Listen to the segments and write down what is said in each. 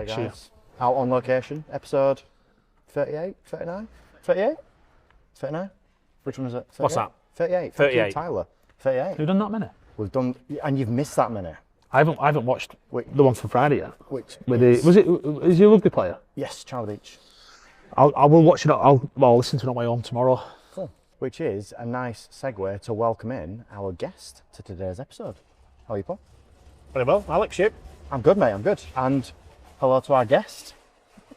Hey guys, out on location, episode 38, 39, 38, 39. Which one is it? 38? What's that? 38. 38. Thank you, Tyler. 38. We've done that many. We've done, and you've missed that many. I haven't watched the one from Friday yet. Which Is he a rugby player? Yes, Charlie Beach. I will watch it. I'll listen to it on my own tomorrow. Cool. Which is a nice segue to welcome in our guest to today's episode. How are you, Paul? Very well, Alex, you? I'm good, mate. I'm good. And hello to our guest,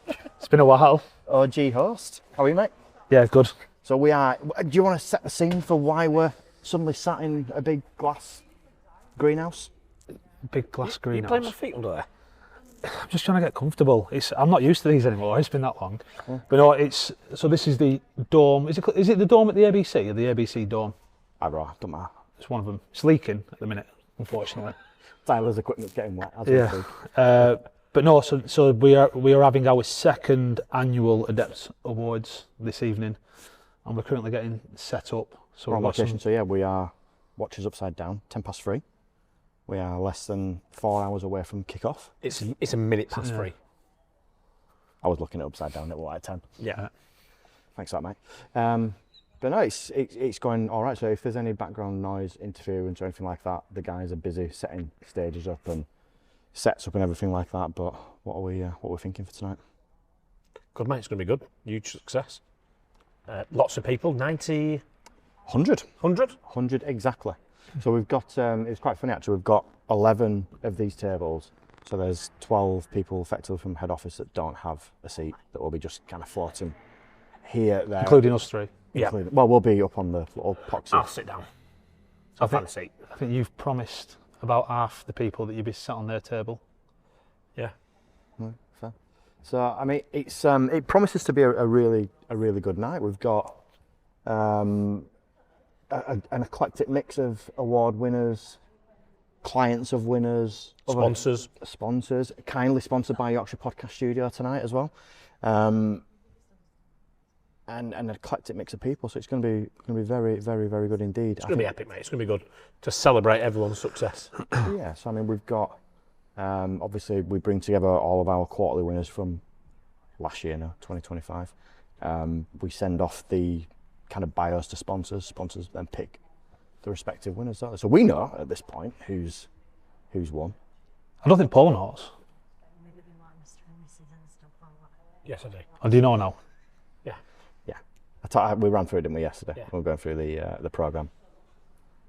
It's been a while. OG host. How are you, mate? Yeah, good. So we are. Do you want to set the scene for why we're suddenly sat in a big glass greenhouse? Big glass You greenhouse. playing my feet under there? I'm just trying to get comfortable. I'm not used to these anymore. It's been that long. But no, so this is the dome. Is it the dome at the ABC or the ABC dome? Don't matter. It's one of them. It's leaking at the minute, unfortunately. Tyler's equipment's getting wet. As we speak. But no, so we are having our second annual Adepts Awards this evening, and we're currently getting set up. So we're on location. So yeah, we are Watches Upside Down, 3:10. We are less than 4 hours away from kick-off. It's a minute past 3. I was looking at Upside Down, it was like 10. Yeah. Thanks for that, mate. But no, it's going all right. So if there's any background noise, interference or anything like that, the guys are busy setting stages up and sets up and everything like that. But what are we thinking for tonight? Good, mate. It's going to be good. Huge success. Lots of people. 90... 100. 100? 100 exactly. So we've got, it's quite funny actually, we've got 11 of these tables. So there's 12 people effectively from head office that don't have a seat, that will be just kind of floating here, there. Including us three. Yeah. Well, we'll be up on the little poxy. I'll sit down. I'll find a seat. I think you've promised about half the people that you'd be sat on their table. Yeah. Fair. So I mean, it promises to be a really good night. We've got an eclectic mix of award winners, clients of winners, sponsors, kindly sponsored by Yorkshire Podcast Studio tonight as well, and an eclectic mix of people. So it's going to be very good indeed. It's going to be epic, mate. It's going to be good to celebrate everyone's success. Yeah. So I mean, we've got obviously we bring together all of our quarterly winners from last year now, 2025. We send off the kind of bios to sponsors then pick the respective winners. So we know at this point who's won. I don't think Paul knows. Yes, I do. Or do you know now? Yeah. We ran through it, didn't we, yesterday? Yeah. We were going through the programme.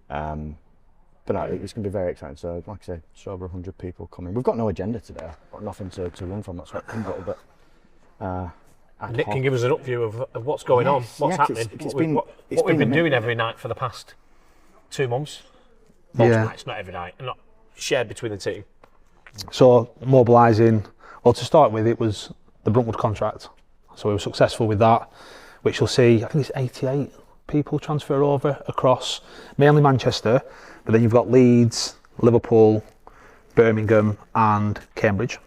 But no, it's going to be very exciting. So like I say, just over 100 people coming. We've got no agenda today. Got nothing to run from. That's what I'm a little bit. Nick can give us an upview of what's going on, what's happening, what we've been doing every night for the past 2 months. Nights, not every night, and not shared between the team. So mobilising, well, to start with, it was the Bruntwood contract. So we were successful with that, which you'll see, I think it's 88 people transfer over across mainly Manchester, but then you've got Leeds, Liverpool, Birmingham and Cambridge.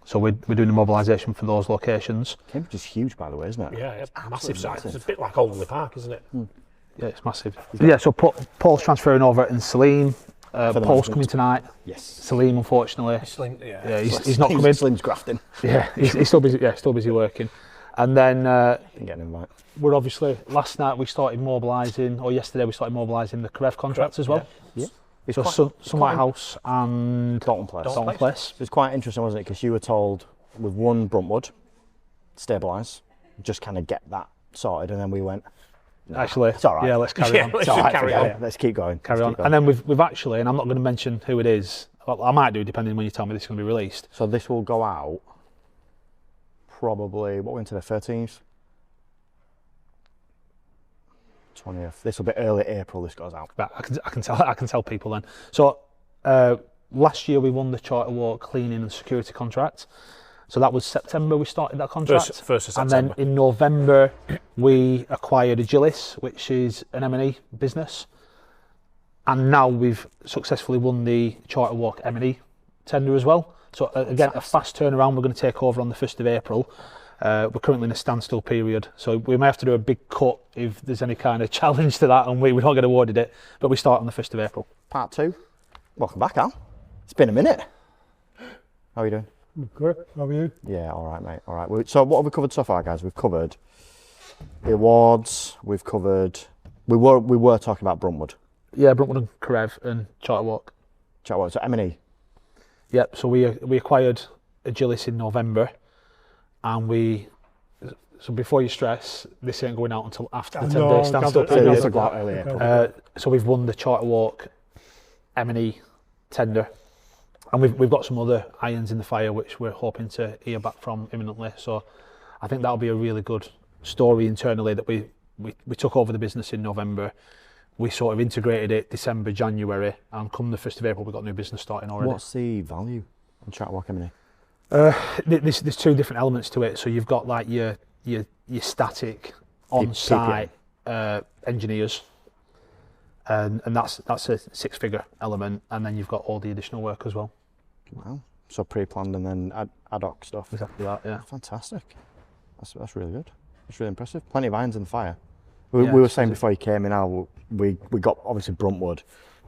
So we're doing the mobilisation for those locations. Cambridge is huge, by the way, isn't it? Yeah, it's massive site. It's a bit like Alderley Park, isn't it? Yeah, it's massive. Yeah, so Paul's transferring over and Salim. Paul's coming tonight. Yes. Salim, unfortunately. He's not coming. Salim's grafting. Yeah, he's still busy. Yeah, still busy working. And then Get an invite. we're obviously, last night we started mobilising, or yesterday we started mobilising the Karev contracts as well. Yeah. So Sunlight House and Dalton Place. It was quite interesting, wasn't it? Because you were told we've won Bruntwood, stabilise, just kind of get that sorted, and then we went. Actually, it's all right. Yeah, let's carry on. Let's carry on. Let's keep going. Carry on. And then we've actually, and I'm not going to mention who it is. Well, I might do, depending when you tell me this is going to be released. So this will go out probably, what we're into the 13th? 20th. This will be early April. This goes out. Right, I can tell people then. So last year we won the Charter Walk cleaning and security contract. So that was September we started that contract. First of and September. then in November we acquired Agilis, which is an M&E business. And now we've successfully won the Charter Walk M&E tender as well. So again, a fast turnaround. We're going to take over on the 1st of April. We're currently in a standstill period, so we may have to do a big cut if there's any kind of challenge to that and we don't get awarded it, but we start on the 1st of April. Part 2. Welcome back, Al. It's been a minute. How are you doing? Good. How are you? Yeah, all right, mate. All right. So what have we covered so far, guys? We've covered the awards. We've covered. We were talking about Bruntwood. Yeah, Bruntwood and Karev and Charter Walk. Charter Walk. So M&E. Yep. So we acquired Agilis in November, and so before you stress, this ain't going out until after the 10-day standstill period. So we've won the Charter Walk M&E tender, and we've got some other irons in the fire which we're hoping to hear back from imminently. So I think that'll be a really good story internally that we took over the business in November. We sort of integrated it December, January, and come the 1st of April we've got new business starting already. What's the value on Charter Walk M&E? There's two different elements to it. So you've got like your static on-site engineers, and that's a 6-figure element, and then you've got all the additional work as well. Wow. So pre-planned and then ad hoc stuff. Exactly that. Yeah. Fantastic. That's really good. That's really impressive. Plenty of irons in the fire. We were saying before you came in, how we got obviously Bruntwood,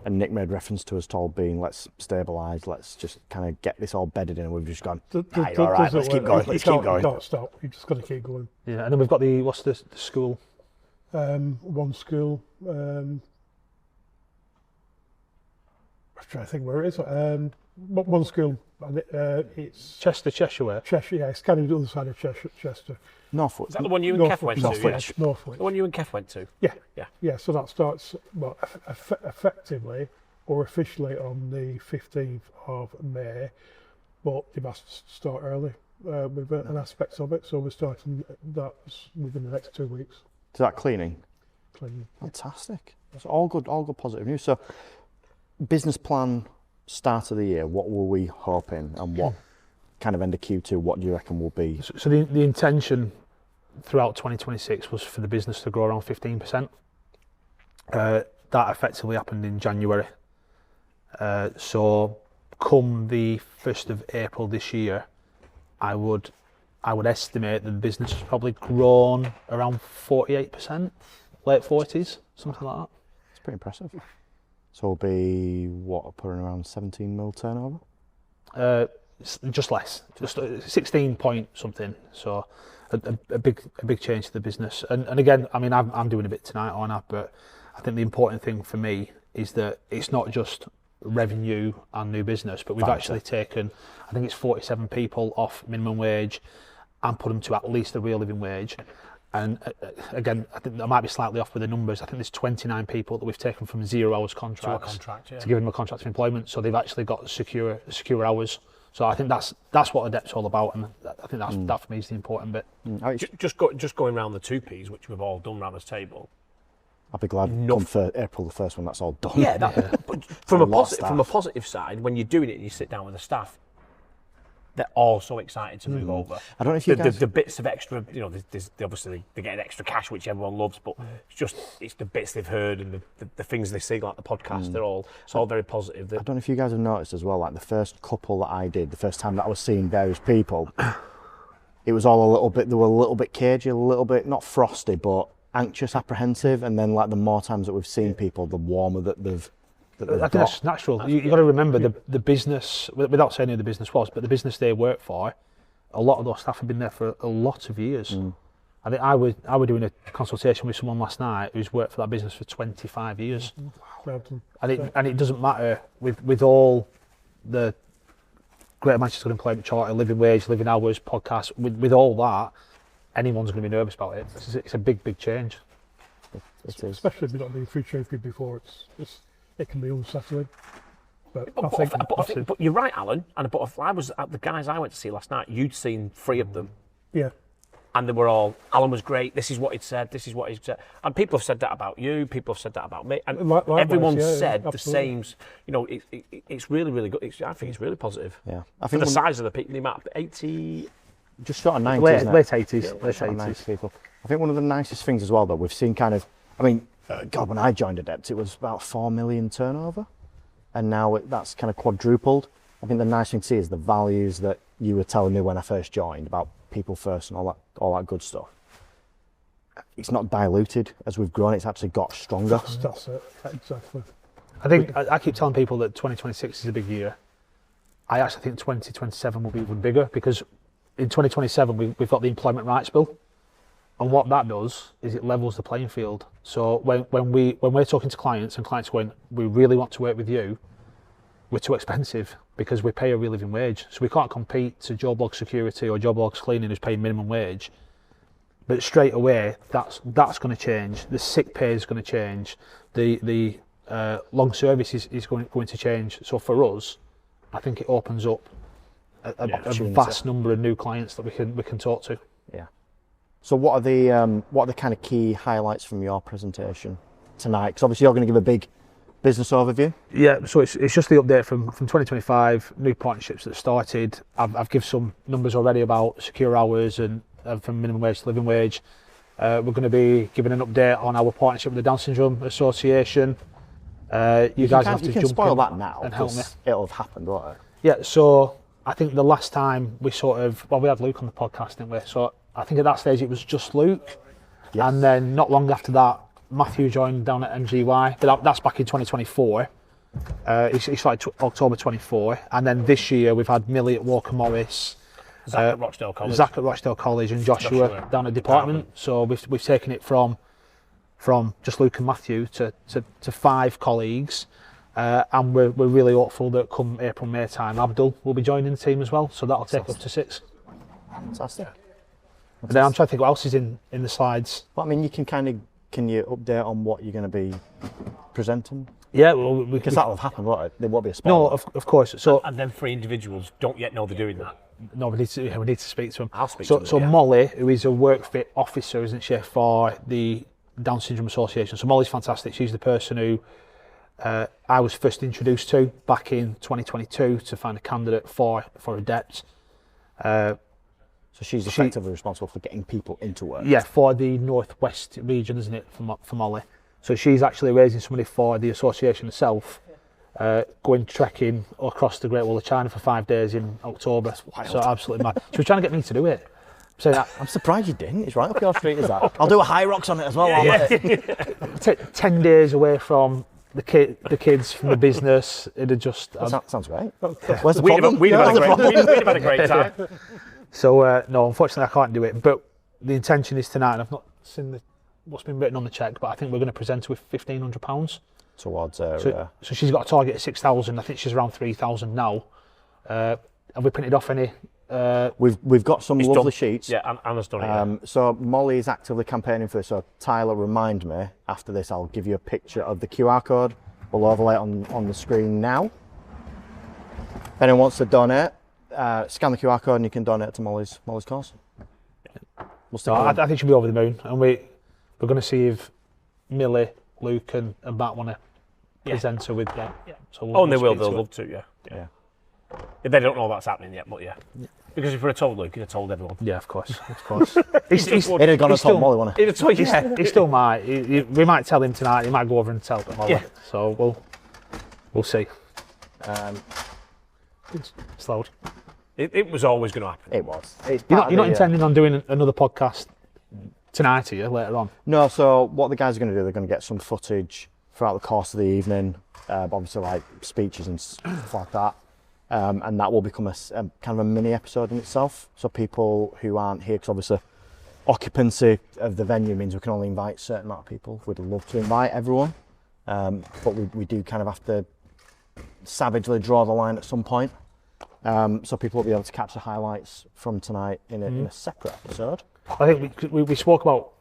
and Nick made reference to us told being let's stabilise, let's just kind of get this all bedded in, and we've just gone, right, all right, let's keep going, let's keep going. You can't stop, you've just got to keep going. Yeah, and then we've got what's the school? One school, I'm trying to think where it is. One school, and it's Cheshire way. Cheshire, yeah, it's kind of the other side of Chester. Northwood. Is that the one you and Kev went to? Northwich. Yeah, Northwich. The one you and Kev went to? Yeah, so that starts, well, effectively or officially on the 15th of May, but they've asked to start early with an aspect of it, so we're starting that within the next 2 weeks. Is that cleaning? Cleaning. Fantastic. That's all good positive news. So, business plan, start of the year, what were we hoping, and what kind of end of Q2, what do you reckon will be? So the intention throughout 2026 was for the business to grow around 15%. That effectively happened in January. So come the 1st of April this year, I would estimate that the business has probably grown around 48%, late 40s, something like that. It's pretty impressive. So we'll be, putting around 17 mil turnover? Just less, just 16 point something. So a big change to the business. And again, I mean, I'm doing a bit tonight, aren't I? But I think the important thing for me is that it's not just revenue and new business, but we've actually taken, I think it's 47 people off minimum wage and put them to at least a real living wage. And again, I think I might be slightly off with the numbers. I think there's 29 people that we've taken from 0 hours contracts to give them a contract of employment. So they've actually got secure hours. So I think that's what Adept's all about, and I think that for me is the important bit. Just going around the 2 Ps, which we've all done around this table. I'll be glad come for April the 1st when that's all done. Yeah, but from a positive side, when you're doing it and you sit down with the staff, they're all so excited to move over. I don't know if you guys... The bits of extra, there's obviously they get extra cash, which everyone loves, but it's the bits they've heard and the things they see, like the podcast, it's all very positive. I don't know if you guys have noticed as well, like the first couple that I did, the first time that I was seeing various people, it was all they were a little bit cagey, a little bit, not frosty, but anxious, apprehensive, and then like the more times that we've seen people, the warmer that they've I think that's natural. You've got to remember the business, without saying who the business was, but the business they work for, a lot of those staff have been there for a lot of years. I think I was doing a consultation with someone last night who's worked for that business for 25 years. And it doesn't matter with all the Greater Manchester Employment Charter, living wage, living hours, podcasts, with all that, anyone's going to be nervous about it. It's a big change. Especially if you've not been through trophy before, it can be unsettling. But you're right, Alan. But if I was the guys I went to see last night, you'd seen 3 of them. Yeah. And they were all, Alan was great, this is what he'd said, this is what he'd said. And people have said that about you, people have said that about me. And everyone said the same, it's really, really good. I think it's really positive. Yeah. I think the size of the people, the amount, 80... Just short of 90, late 80s. Yeah, late 80s people. I think one of the nicest things as well, though, we've seen kind of, when I joined Adept, it was about 4 million turnover, and now that's kind of quadrupled. I think the nice thing to see is the values that you were telling me when I first joined about people first and all that good stuff. It's not diluted as we've grown; it's actually got stronger. That's it, exactly. I think I keep telling people that 2026 is a big year, I actually think 2027 will be even bigger, because in 2027 we've got the Employment Rights Bill, and what that does is it levels the playing field. So when we're talking to clients and clients going, we really want to work with you, we're too expensive because we pay a real living wage, so we can't compete to Joe Bloggs Security or Joe Bloggs Cleaning who's paying minimum wage. But straight away that's going to change. The sick pay is going to change. The long service is going to change. So for us, I think it opens up a vast number of new clients that we can talk to. Yeah. So what are the kind of key highlights from your presentation tonight? Because obviously you're going to give a big business overview. Yeah. So it's just the update from 2025, new partnerships that started. I've given some numbers already about secure hours and from minimum wage to living wage. We're going to be giving an update on our partnership with the Down Syndrome Association. You guys have to jump spoil in that now and help me. It'll have happened, won't it? Yeah, so I think the last time we we had Luke on the podcast, didn't we? So I think at that stage it was just Luke. Yes. And then not long after that, Matthew joined down at MGY, but that's back in 2024. He started October 24. And then this year we've had Millie at Walker Morris, Zach at Rochdale College, and Joshua down at Department. So we've taken it from just Luke and Matthew to 5 colleagues, and we're really hopeful that come April, May time, Abdul will be joining the team as well, so that'll take up to 6. Fantastic. And then I'm trying to think what else is in the slides. Well, I mean, can you update on what you're going to be presenting? Yeah, well, because that'll have happened, won't it? There won't be a spoiler. No, of course. So and then 3 individuals don't yet know they're doing that. No, we need to speak to them. I'll speak to them. So Molly, who is a work fit officer, isn't she, for the Down Syndrome Association. So Molly's fantastic. She's the person who I was first introduced to back in 2022 to find a candidate for Adepts. So she's effectively responsible for getting people into work. Yeah, for the Northwest region, isn't it, for Molly? So she's actually raising somebody for the association itself, going trekking across the Great Wall of China for 5 days in October. That's wild. So absolutely mad. She was trying to get me to do it. So I'm surprised you didn't. It's right up your street, is that? I'll do a high rocks on it as well. Take 10 days away from the kids, from the business. It'd just... sounds great. Where's the problem? We'd have had a great time. So, no, unfortunately I can't do it. But the intention is tonight, and I've not seen what's been written on the cheque, but I think we're going to present her with £1,500. Towards so she's got a target of 6,000. I think she's around 3,000 now. Have we printed off any? We've got some lovely sheets. Yeah, Anna's done it. So Molly is actively campaigning for this. So Tyler, remind me after this. I'll give you a picture of the QR code. We'll overlay it on the screen now. If anyone wants to donate, scan the QR code and you can donate to Molly's cause. I think she'll be over the moon, and we're going to see if Millie, Luke, and Matt want to present her with that. Yeah. So and they will. They'll love to. Yeah. If they don't know that's happening yet, but yeah. Because if we'd have told Luke, he'd have told everyone. Yeah, of course. He'd have gone and told Molly, wouldn't he? He still might. We might tell him tonight. He might go over and tell Molly. Yeah. So we'll see. It's loud. It was always going to happen. It was. You're not intending on doing another podcast tonight, are you, later on? No, so what the guys are going to do, they're going to get some footage throughout the course of the evening, obviously like speeches and stuff like that, and that will become a kind of a mini episode in itself. So people who aren't here, because obviously occupancy of the venue means we can only invite a certain amount of people. We'd love to invite everyone, but we do kind of have to savagely draw the line at some point. So people will be able to catch the highlights from tonight in a separate episode. I think we spoke about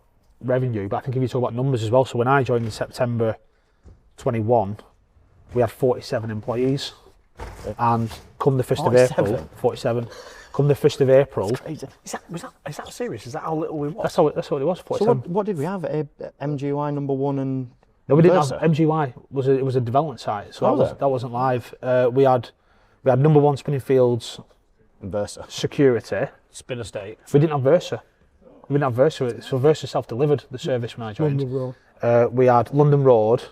revenue, but I think if you talk about numbers as well, so when I joined in September 21, we had 47 employees, and come the 1st of April, 47. Come the 1st of April, is that serious? Is that how little we was? That's what it was. 47. So what did we have? MGY number 1 and no, we didn't have MGY. It was a development site, so that wasn't live. We had number 1 Spinning Fields, Versa Security, Spin Estate. We didn't have Versa. So Versa self-delivered the service when I joined. London Road. We had London Road,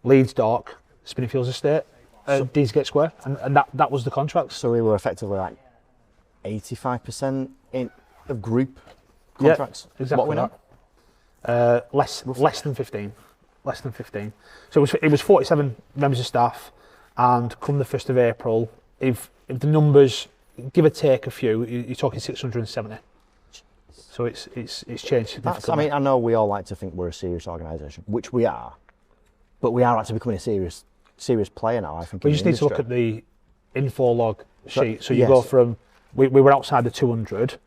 Leeds Dock, Spinning Fields Estate, Deansgate Square, and that was the contract. So we were effectively like 85% of group contracts. Yeah, exactly. What we know? Less than 15. So it was 47 members of staff, and come the 1st of April, if if the numbers, give or take a few, you're talking 670. So it's changed significantly. I mean, I know we all like to think we're a serious organisation, which we are, but we are actually becoming a serious player now, I think. We just need to look at the info log sheet. So you yes. go from, we were outside the 200,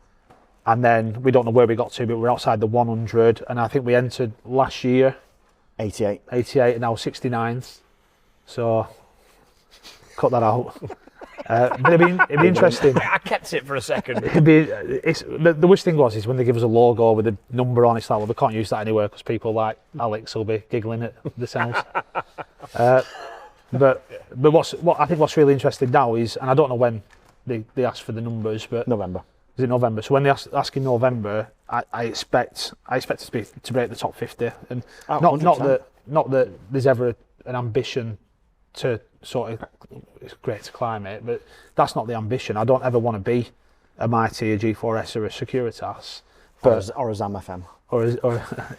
and then we don't know where we got to, but we're outside the 100, and I think we entered last year 88, and now 69th. So cut that out. But it'd be interesting. I kept it for a second. The worst thing is when they give us a logo with a number on, it's like, well, they can't use that anywhere because people like Alex will be giggling at the sounds. But what I think what's really interesting now is, and I don't know when they ask for the numbers, but November. Is it November? So when they ask in November, I expect us to break the top 50, and not that there's ever an ambition to sort of, it's great to climb it, but that's not the ambition. I don't ever want to be a Mighty, a G4S or a Securitas. Or a ZAM FM.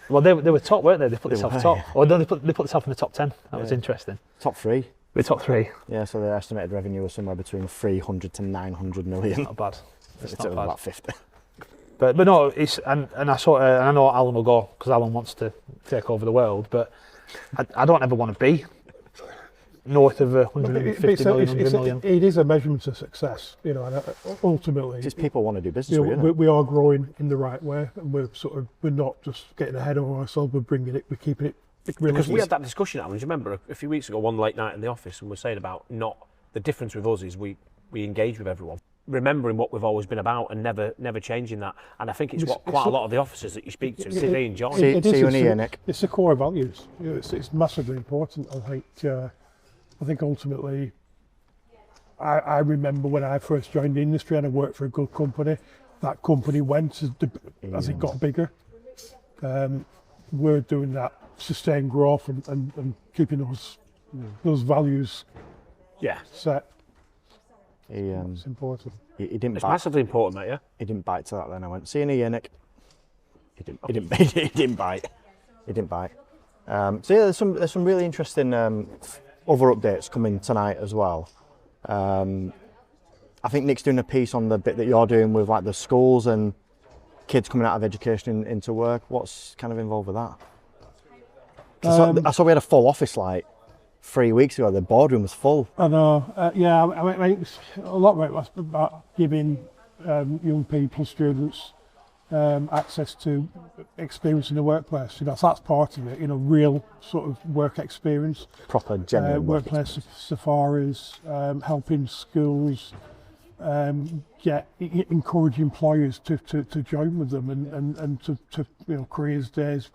Well, they were top, weren't they? They put themselves top. Or no, they put themselves in the top 10. That was interesting. Top 3. We're top 3. Yeah, so their estimated revenue was somewhere between 300 to 900 million. Not bad. It's not bad. About 50. But no, it's and I know Alan will go because Alan wants to take over the world, but I don't ever want to be north of 150 million, 100 million. It is a measurement of success, you know, and ultimately, just people want to do business. We are growing in the right way, and we're not just getting ahead of ourselves. We're keeping it. Because we had that discussion, Alan. Do you remember a few weeks ago, one late night in the office, and we're saying about the difference with us is we engage with everyone, remembering what we've always been about and never changing that. And I think it's what quite a lot of the officers that you speak to they enjoy. See you in here, Nick. It's the core values. You know, it's massively important. I think ultimately, I remember when I first joined the industry and I worked for a good company. That company went as it got bigger. We're doing that sustained growth and keeping those values set. It's important. He didn't. It's massively important, mate. Yeah. He didn't bite to that. Then I went, "See you in here, Nick." He didn't bite. He didn't bite. So yeah, there's some really interesting other updates coming tonight as well. I think Nick's doing a piece on the bit that you're doing with like the schools and kids coming out of education into work. What's kind of involved with that? I saw we had a full office like 3 weeks ago. The boardroom was full. I know. I mean, a lot of it was about giving young people, students, access to experience in the workplace. You know, so that's part of it. You know, real sort of work experience. Proper genuine workplace safaris, helping schools encourage employers to join with them and to careers days,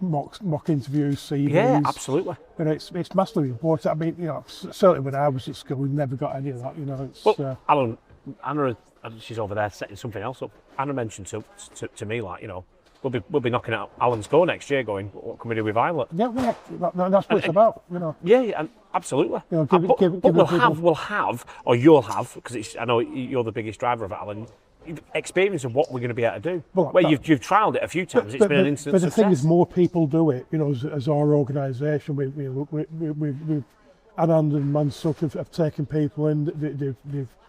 mock interviews, CVs. Yeah, absolutely. And it's massively important. I mean, you know, certainly when I was at school, we never got any of that. You know, Alan, Anna, she's over there setting something else up. Anna mentioned to me, like, you know, we'll be knocking at Alan's door next year, going, what can we do with Violet? Yeah, that's what it's about, you know. Yeah, and absolutely. You know, we'll have, or you'll have, because I know you're the biggest driver of it, Alan, experience of what we're going to be able to do. You've trialled it a few times. It's been an instant success. But the thing is, more people do it. You know, as our organisation, we've Anand and Mansuk have taken people in.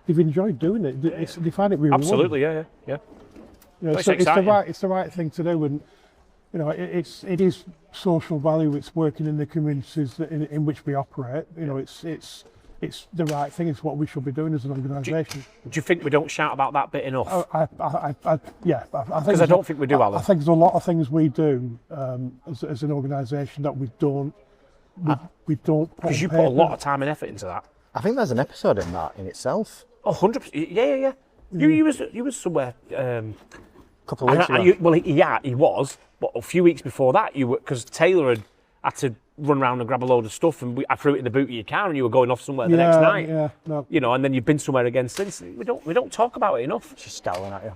They've enjoyed doing it. They find it really absolutely, yeah. You know, it's the right thing to do, and you know, it is social value. It's working in the communities in which we operate. You know, it's the right thing. It's what we should be doing as an organisation. Do you think we don't shout about that bit enough? Yeah, because I don't think we do, Alan. I think there's a lot of things we do as an organisation that we don't. Because you put a lot of time and effort into that. I think there's an episode in that in itself. Oh, 100%. Yeah. You was somewhere. Couple of weeks ago. He was. But a few weeks before that, because Taylor had to run around and grab a load of stuff, and I threw it in the boot of your car, and you were going off somewhere the next night. Yeah, no. You know, and then you've been somewhere again since. We don't talk about it enough. She's scowling at you.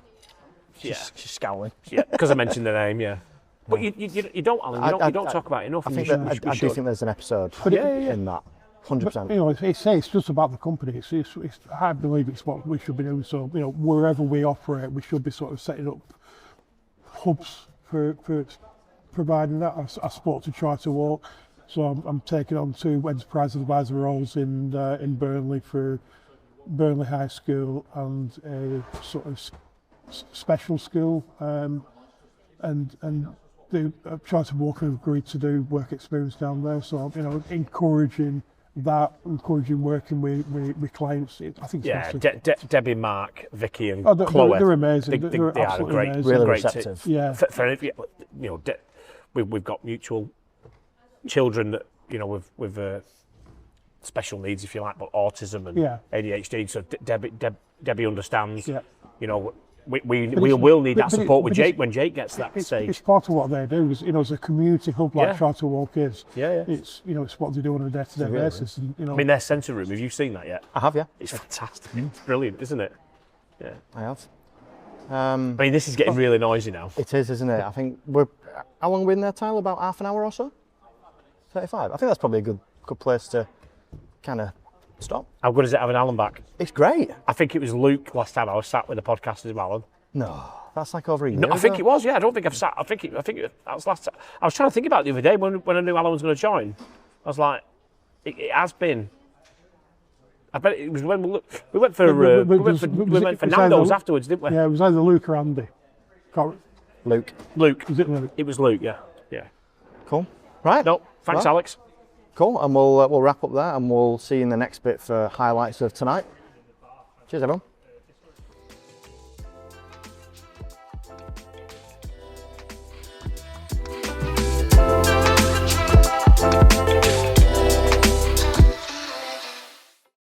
She's scowling. Yeah, because I mentioned the name. Yeah. But you don't, Alan. You don't talk about it enough. I do think there's an episode in that. 100%. You know, it's just about the company. I believe it's what we should be doing. So, you know, wherever we operate, we should be sort of setting up hubs for providing that. I spoke to Charter Walk, so I'm taking on 2 enterprise advisor roles in Burnley for Burnley High School and a sort of special school, and the Charter Walker agreed to do work experience down there. So encouraging working with clients. I think it's Debbie, Mark, Vicky, and Chloe. They're amazing. They they're are absolutely great, amazing. Really great receptive. Yeah. We've got mutual children that with special needs, if you like, but autism and ADHD. So Debbie understands. Yeah. We will need that support with Jake when Jake gets that stage. It's part of what they do. As a community hub like Charter Walk is. Yeah. It's it's what they do on a day-to-day basis. And, I mean, their centre room. Have you seen that yet? I have, yeah. It's fantastic. It's brilliant, isn't it? Yeah. I have. I mean, this is getting really noisy now. It is, isn't it? I think how long are we in there, Tyler? About half an hour or so? 35. I think that's probably a good place to kind of stop. How good is it having Alan back? It's great. I think it was Luke last time I was sat with the podcast as Alan. No, that's like over a year No, I think ago. it was. Yeah, I don't think I've sat. I think that was last time. I was trying to think about it the other day when I knew Alan was going to join. I was like, it has been. I bet it was when we went for Nando's afterwards, didn't we? Yeah, it was either Luke or Andy. Luke. Luke. Was it Luke? It was Luke. Yeah. Cool. Right. No, thanks, Well, Alex. Cool. And we'll wrap up there, and we'll see you in the next bit for highlights of tonight. Cheers, everyone.